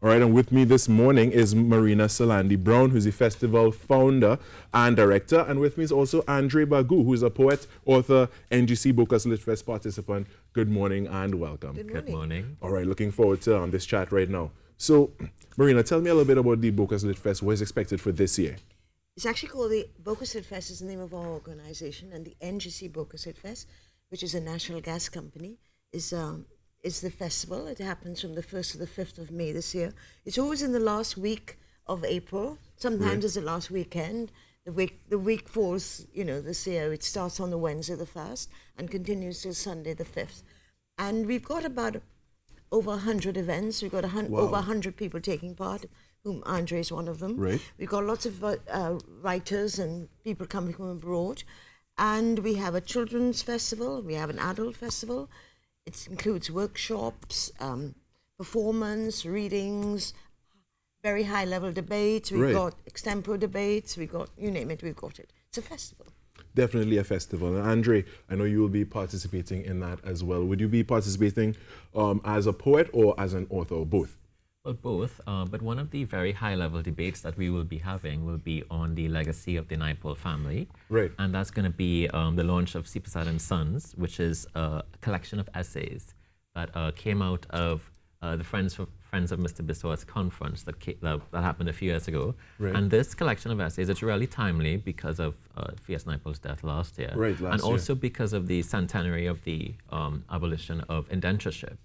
All right, and with me this morning is Marina Salandi Brown, who's the festival founder and director. And with me is also Andre Bagu, who's a poet, author, NGC Bocas Lit Fest participant. Good morning and welcome. Good morning. All right, looking forward to this chat right now. So, Marina, tell me a little bit about the Bocas Lit Fest. What is expected for this year? It's actually called the Bocas Lit Fest is the name of our organization, and the NGC Bocas Lit Fest, which is a national gas company, is the festival. It happens from the 1st to the 5th of May this year. It's always in the last week of April. Sometimes it's the last weekend. The week falls, this year it starts on the Wednesday the 1st and continues till Sunday the 5th. And we've got about over 100 events. We've got over 100 people taking part, whom Andre is one of them. Right. We've got lots of writers and people coming from abroad. And we have a children's festival. We have an adult festival. It includes workshops, performance, readings, very high-level debates. We've got extempore debates. We've got, you name it, we've got it. It's a festival. Definitely a festival. And Andre, I know you will be participating in that as well. Would you be participating as a poet or as an author, or both? Well, both, but one of the very high-level debates that we will be having will be on the legacy of the Naipaul family. Right. And that's going to be the launch of C. Prasad and Sons, which is a collection of essays that came out of the Friends of Mr. Bissawat's conference that happened a few years ago. Right. And this collection of essays is really timely because of V.S. Naipaul's death last year. Right, and also because of the centenary of the abolition of indentureship.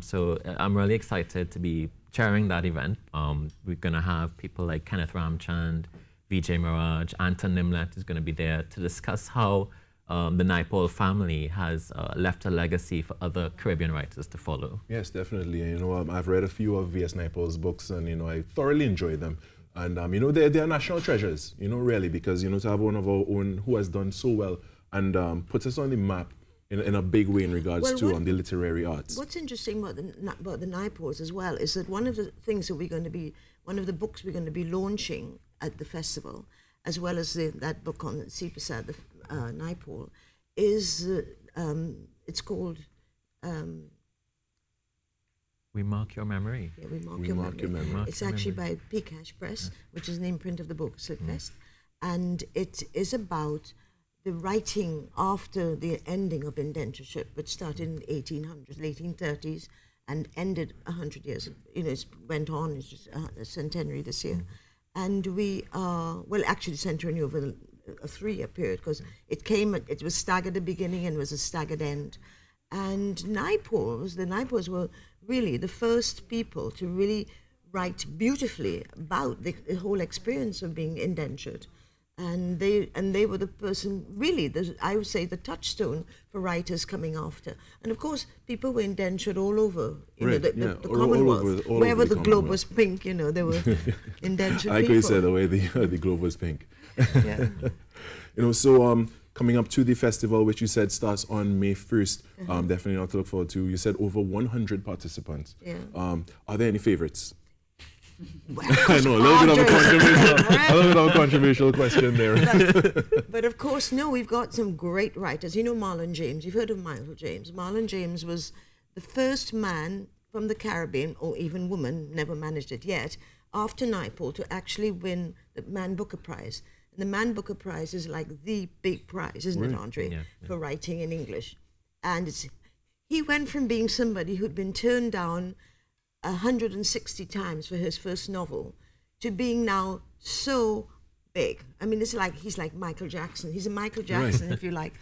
So I'm really excited to be chairing that event. We're going to have people like Kenneth Ramchand, Vijay Miraj, Anton Nimlet is going to be there to discuss how the Naipaul family has left a legacy for other Caribbean writers to follow. Yes, definitely. I've read a few of V.S. Naipaul's books, and I thoroughly enjoy them. And they're national treasures, really, because to have one of our own who has done so well and put us on the map in a big way in regards to the literary arts. What's interesting about the Naipauls as well is that one of the things that one of the books we're going to be launching at the festival, as well as that book on C. Prasad, the Naipaul, is it's called We Mark Your Memory. Yeah, We Mark Your Memory. It's actually by Pcash Press, which is an imprint of the Bocas Lit Fest, and it is about the writing after the ending of indentureship, which started in the 1800s, 1830s, and ended 100 years. It went on. It's just a centenary this year, and we are actually centenary over a 3-year period, because it was staggered at the beginning and was a staggered end. And the Naipauls were really the first people to really write beautifully about the whole experience of being indentured. And they were the person, really, I would say, the touchstone for writers coming after. And of course, people were indentured all over, the Commonwealth. Wherever the globe was pink, there were indentured people. I like how you said the way the globe was pink. Yeah. So coming up to the festival, which you said starts on May 1st, definitely not to look forward to. You said over 100 participants. Yeah. Are there any favorites? Well, I know, a little bit of a controversial question there. But of course, no, we've got some great writers. Marlon James. You've heard of Marlon James. Marlon James was the first man from the Caribbean, or even woman, never managed it yet, after Naipaul, to actually win the Man Booker Prize. And the Man Booker Prize is like the big prize, isn't it, Andre, for writing in English. And he went from being somebody who'd been turned down 160 times for his first novel to being now so big. It's like he's like Michael Jackson. He's a Michael Jackson, if you like.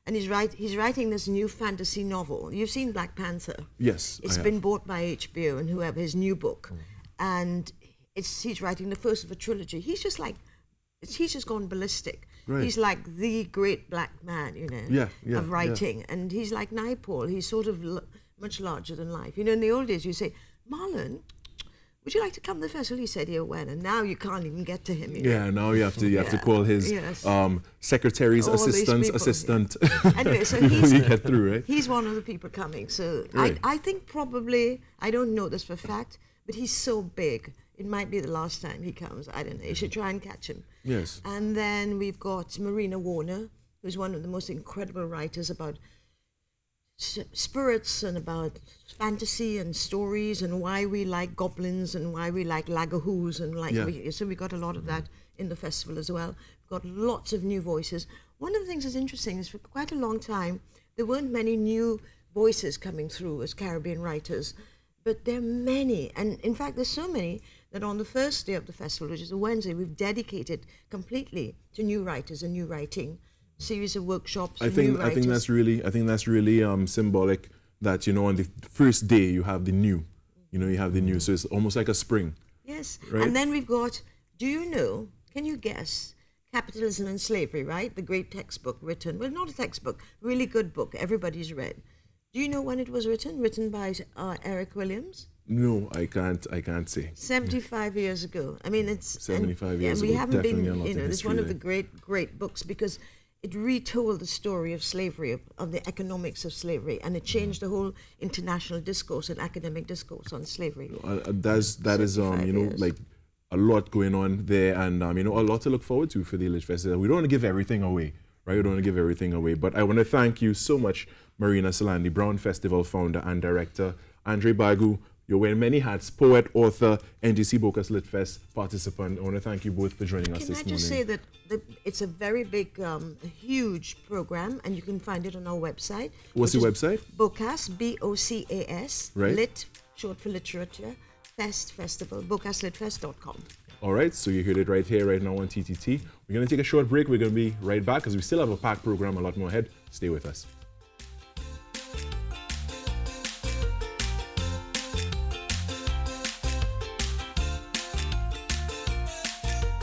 And he's writing this new fantasy novel. You've seen Black Panther? Yes. It's been bought by HBO and whoever, his new book. And he's writing the first of a trilogy. He's just gone ballistic. Right. He's like the great black man, of writing. And he's like Naipaul. He's sort of much larger than life. In the old days, you say, Marlon, would you like to come to the festival? He said, when? And now you can't even get to him. Yeah, now you have to call his secretary's assistant. Anyway, so he's get through, right? He's one of the people coming. So I think probably, I don't know this for a fact, but he's so big. It might be the last time he comes. I don't know. You should try and catch him. Yes. And then we've got Marina Warner, who's one of the most incredible writers about spirits and about fantasy and stories and why we like goblins and why we like lagahoos and so we got a lot of that in the festival as well. We've got lots of new voices. One of the things that's interesting is for quite a long time there weren't many new voices coming through as Caribbean writers, but there are many, and in fact there's so many that on the first day of the festival, which is a Wednesday, we've dedicated completely to new writers and new writing, series of workshops. I think that's really symbolic that, you know, on the first day you have the new, so it's almost like a spring. Yes, right? And then we've got, can you guess, Capitalism and Slavery, right? The great textbook written, well, not a textbook, really good book, everybody's read. Do you know when it was written? Written by Eric Williams? No, I can't say. 75 years ago. I mean, it's 75 years ago. We haven't been, Definitely it's one of the great books because it retold the story of slavery, of the economics of slavery, and it changed the whole international discourse and academic discourse on slavery. That is like a lot going on there, and a lot to look forward to for the Lit Festival. We don't want to give everything away, right? We don't want to give everything away, but I want to thank you so much, Marina Salandi, Brown Festival founder and director, Andre Bagu. You're wearing many hats, poet, author, NGC Bocas Lit Fest participant. I want to thank you both for joining us this morning. Can I just say that it's a very big, huge program, and you can find it on our website. What's the website? Bocas, B-O-C-A-S, right. Lit, short for literature, Festival, bocaslitfest.com. All right, so you heard it right here, right now on TTT. We're going to take a short break. We're going to be right back because we still have a packed program, a lot more ahead. Stay with us.